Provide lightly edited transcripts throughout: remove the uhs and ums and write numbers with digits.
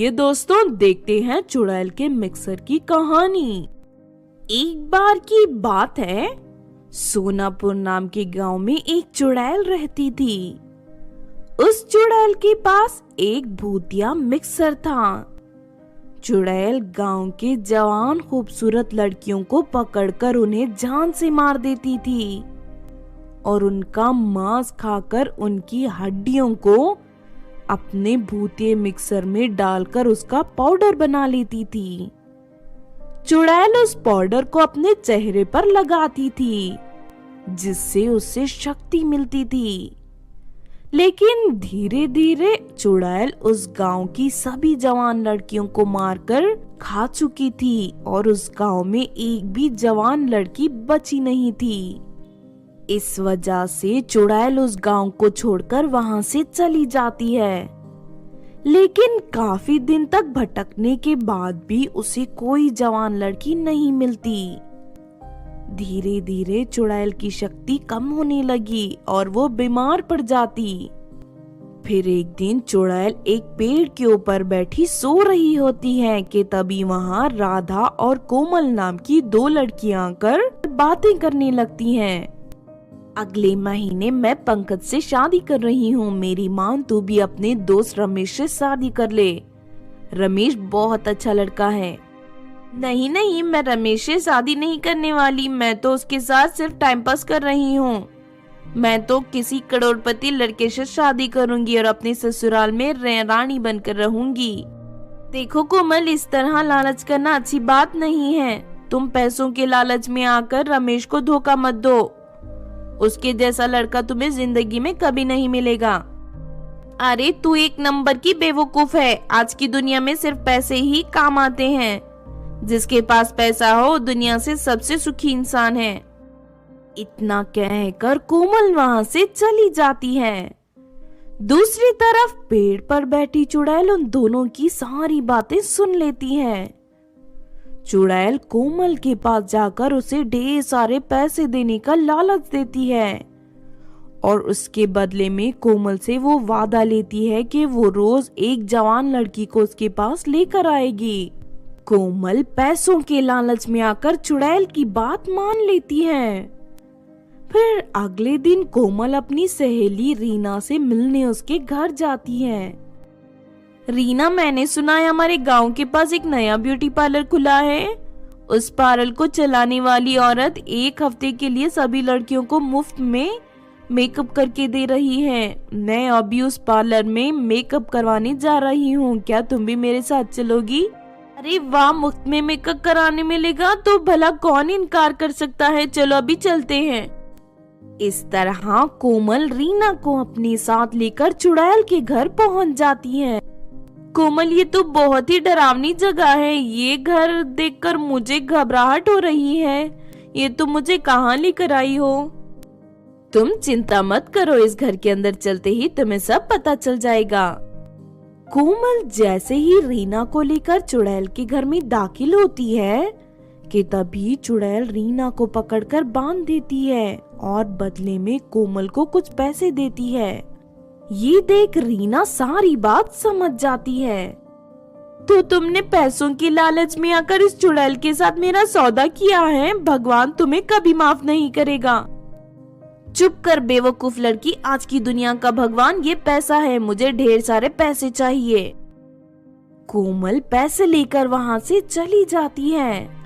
ये दोस्तों देखते हैं चुड़ैल के मिक्सर की कहानी। एक बार की बात है, सोनापुर नाम के गांव में एक चुड़ैल रहती थी। उस चुड़ैल के पास एक भूतिया मिक्सर था। चुड़ैल गांव के जवान खूबसूरत लड़कियों को पकड़कर उन्हें जान से मार देती थी और उनका मांस खाकर उनकी हड्डियों को अपने भूतिए मिक्सर में डालकर उसका पाउडर बना लेती थी। चुड़ैल उस पाउडर को अपने चेहरे पर लगाती थी, जिससे उसे शक्ति मिलती थी। लेकिन धीरे धीरे चुड़ैल उस गांव की सभी जवान लड़कियों को मारकर खा चुकी थी और उस गांव में एक भी जवान लड़की बची नहीं थी। इस वजह से चुड़ैल उस गांव को छोड़कर वहां से चली जाती है। लेकिन काफी दिन तक भटकने के बाद भी उसे कोई जवान लड़की नहीं मिलती। धीरे धीरे चुड़ैल की शक्ति कम होने लगी और वो बीमार पड़ जाती। फिर एक दिन चुड़ैल एक पेड़ के ऊपर बैठी सो रही होती है कि तभी वहां राधा और कोमल नाम की दो लड़कियां आकर बातें करने लगती हैं। अगले महीने मैं पंकज से शादी कर रही हूँ, मेरी माँ तू भी अपने दोस्त रमेश से शादी कर ले। रमेश बहुत अच्छा लड़का है। नहीं नहीं, मैं रमेश से शादी नहीं करने वाली, मैं तो उसके साथ सिर्फ टाइम पास कर रही हूँ। मैं तो किसी करोड़पति लड़के से शादी करूंगी और अपने ससुराल में रानी बनकर रहूंगी। देखो कोमल, इस तरह लालच करना अच्छी बात नहीं है। तुम पैसों के लालच में आकर रमेश को धोखा मत दो। उसके जैसा लड़का तुम्हें जिंदगी में कभी नहीं मिलेगा। अरे तू एक नंबर की बेवकूफ है। आज की दुनिया में सिर्फ पैसे ही काम आते हैं। जिसके पास पैसा हो दुनिया से सबसे सुखी इंसान है। इतना कहकर कोमल वहां से चली जाती है। दूसरी तरफ पेड़ पर बैठी चुड़ैल उन दोनों की सारी बातें सुन लेती है। चुड़ैल कोमल के पास जाकर उसे ढेर सारे पैसे देने का लालच देती है और उसके बदले में कोमल से वो वादा लेती है कि वो रोज एक जवान लड़की को उसके पास लेकर आएगी। कोमल पैसों के लालच में आकर चुड़ैल की बात मान लेती है। फिर अगले दिन कोमल अपनी सहेली रीना से मिलने उसके घर जाती है। रीना, मैंने सुना है हमारे गांव के पास एक नया ब्यूटी पार्लर खुला है। उस पार्लर को चलाने वाली औरत एक हफ्ते के लिए सभी लड़कियों को मुफ्त में मेकअप करके दे रही है। मैं अभी उस पार्लर में मेकअप करवाने जा रही हूँ, क्या तुम भी मेरे साथ चलोगी? अरे वाह, मुफ्त में मेकअप कराने मिलेगा तो भला कौन इनकार कर सकता है। चलो अभी चलते हैं। इस तरह कोमल रीना को अपने साथ लेकर चुड़ैल के घर पहुँच जाती है। कोमल, ये तो बहुत ही डरावनी जगह है। ये घर देखकर मुझे घबराहट हो रही है। ये तो मुझे कहाँ लेकर आई हो? तुम चिंता मत करो, इस घर के अंदर चलते ही तुम्हें सब पता चल जाएगा। कोमल जैसे ही रीना को लेकर चुड़ैल के घर में दाखिल होती है कि तभी चुड़ैल रीना को पकड़कर बांध देती है और बदले में कोमल को कुछ पैसे देती है। ये देख रीना सारी बात समझ जाती है। तो तुमने पैसों की लालच में आकर इस चुड़ैल के साथ मेरा सौदा किया है। भगवान तुम्हें कभी माफ नहीं करेगा। चुप कर बेवकूफ लड़की, आज की दुनिया का भगवान ये पैसा है। मुझे ढेर सारे पैसे चाहिए। कोमल पैसे लेकर वहां से चली जाती है।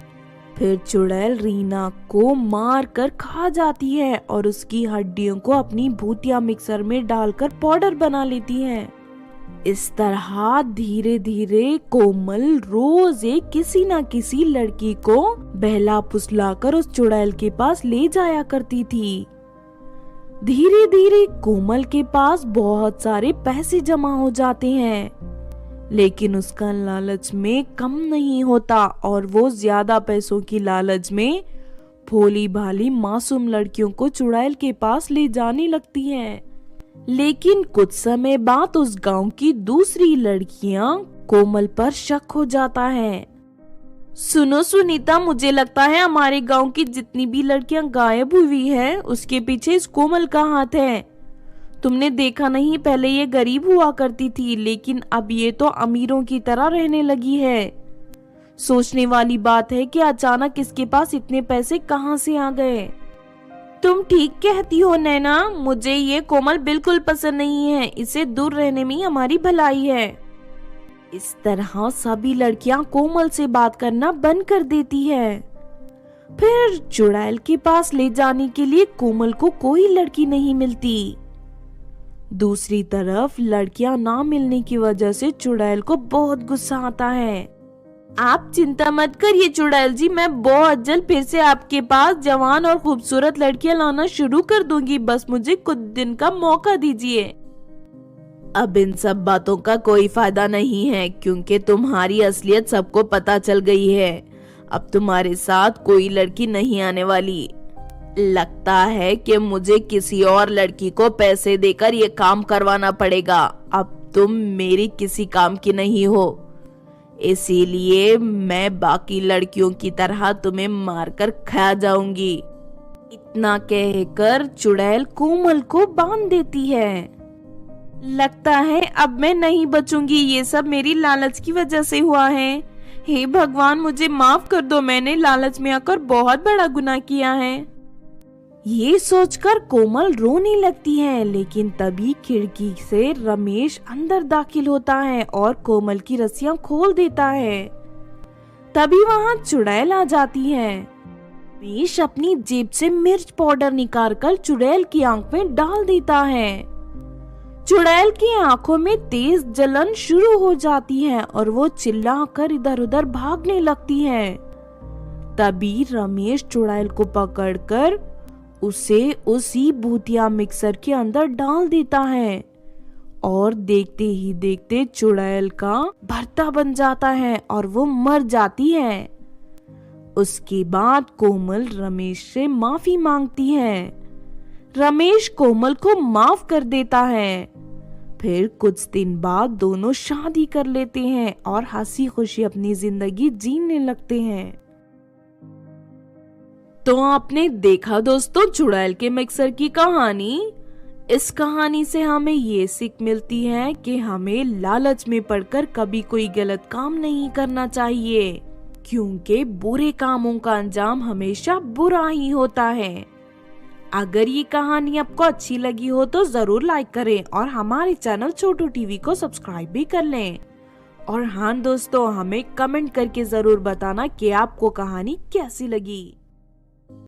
फिर चुड़ैल रीना को मार कर खा जाती है और उसकी हड्डियों को अपनी भूतिया मिक्सर में डालकर पाउडर बना लेती है। इस तरह धीरे धीरे कोमल रोज एक किसी न किसी लड़की को बहला फुसलाकर उस चुड़ैल के पास ले जाया करती थी। धीरे धीरे कोमल के पास बहुत सारे पैसे जमा हो जाते हैं, लेकिन उसका लालच में कम नहीं होता और वो ज्यादा पैसों की लालच में भोली भाली मासूम लड़कियों को चुड़ैल के पास ले जाने लगती हैं। लेकिन कुछ समय बाद उस गांव की दूसरी लड़कियां कोमल पर शक हो जाता है। सुनो सुनीता, मुझे लगता है हमारे गांव की जितनी भी लड़कियां गायब हुई हैं, उसके पीछे इस कोमल का हाथ है। तुमने देखा नहीं, पहले ये गरीब हुआ करती थी लेकिन अब ये तो अमीरों की तरह रहने लगी है। सोचने वाली बात है कि अचानक इसके पास इतने पैसे कहाँ से आ गए। तुम ठीक कहती हो नैना, मुझे ये कोमल बिल्कुल पसंद नहीं है, इसे दूर रहने में ही हमारी भलाई है। इस तरह सभी लड़कियां कोमल से बात करना बंद कर देती है। फिर चुड़ैल के पास ले जाने के लिए कोमल को कोई लड़की नहीं मिलती। दूसरी तरफ लड़कियां ना मिलने की वजह से चुड़ैल को बहुत गुस्सा आता है। आप चिंता मत करिए चुड़ैल जी, मैं बहुत जल्द फिर से आपके पास जवान और खूबसूरत लड़कियां लाना शुरू कर दूंगी, बस मुझे कुछ दिन का मौका दीजिए। अब इन सब बातों का कोई फायदा नहीं है क्योंकि तुम्हारी असलियत सबको पता चल गई है। अब तुम्हारे साथ कोई लड़की नहीं आने वाली। लगता है कि मुझे किसी और लड़की को पैसे देकर ये काम करवाना पड़ेगा। अब तुम मेरी किसी काम की नहीं हो, इसीलिए मैं बाकी लड़कियों की तरह तुम्हें मारकर खा जाऊंगी। इतना कहकर चुड़ैल कोमल को बांध देती है। लगता है अब मैं नहीं बचूंगी, ये सब मेरी लालच की वजह से हुआ है। हे भगवान, मुझे माफ कर दो, मैंने लालच में आकर बहुत बड़ा गुनाह किया है। ये सोचकर कोमल रोने लगती है, लेकिन तभी खिड़की से रमेश अंदर दाखिल होता है और कोमल की रस्सियां खोल देता है। तभी वहां चुड़ैल आ जाती है। रमेश अपनी जेब से मिर्च पाउडर निकालकर चुड़ैल की आंख में डाल देता है। चुड़ैल की आंखों में तेज जलन शुरू हो जाती है और वो चिल्लाकर इधर उधर भागने लगती है। तभी रमेश चुड़ैल को पकड़कर उसे उसी भूतिया मिक्सर के अंदर डाल देता है और देखते ही देखते चुड़ैल का भर्ता बन जाता है और वो मर जाती है। उसके बाद कोमल रमेश से माफी मांगती है। रमेश कोमल को माफ कर देता है। फिर कुछ दिन बाद दोनों शादी कर लेते हैं और हंसी खुशी अपनी जिंदगी जीने लगते हैं। तो आपने देखा दोस्तों चुड़ैल के मिक्सर की कहानी। इस कहानी से हमें ये सीख मिलती है कि हमें लालच में पड़कर कभी कोई गलत काम नहीं करना चाहिए, क्योंकि बुरे कामों का अंजाम हमेशा बुरा ही होता है। अगर ये कहानी आपको अच्छी लगी हो तो जरूर लाइक करें और हमारे चैनल छोटू टीवी को सब्सक्राइब भी कर लें। और हाँ दोस्तों, हमें कमेंट करके जरूर बताना कि आपको कहानी कैसी लगी।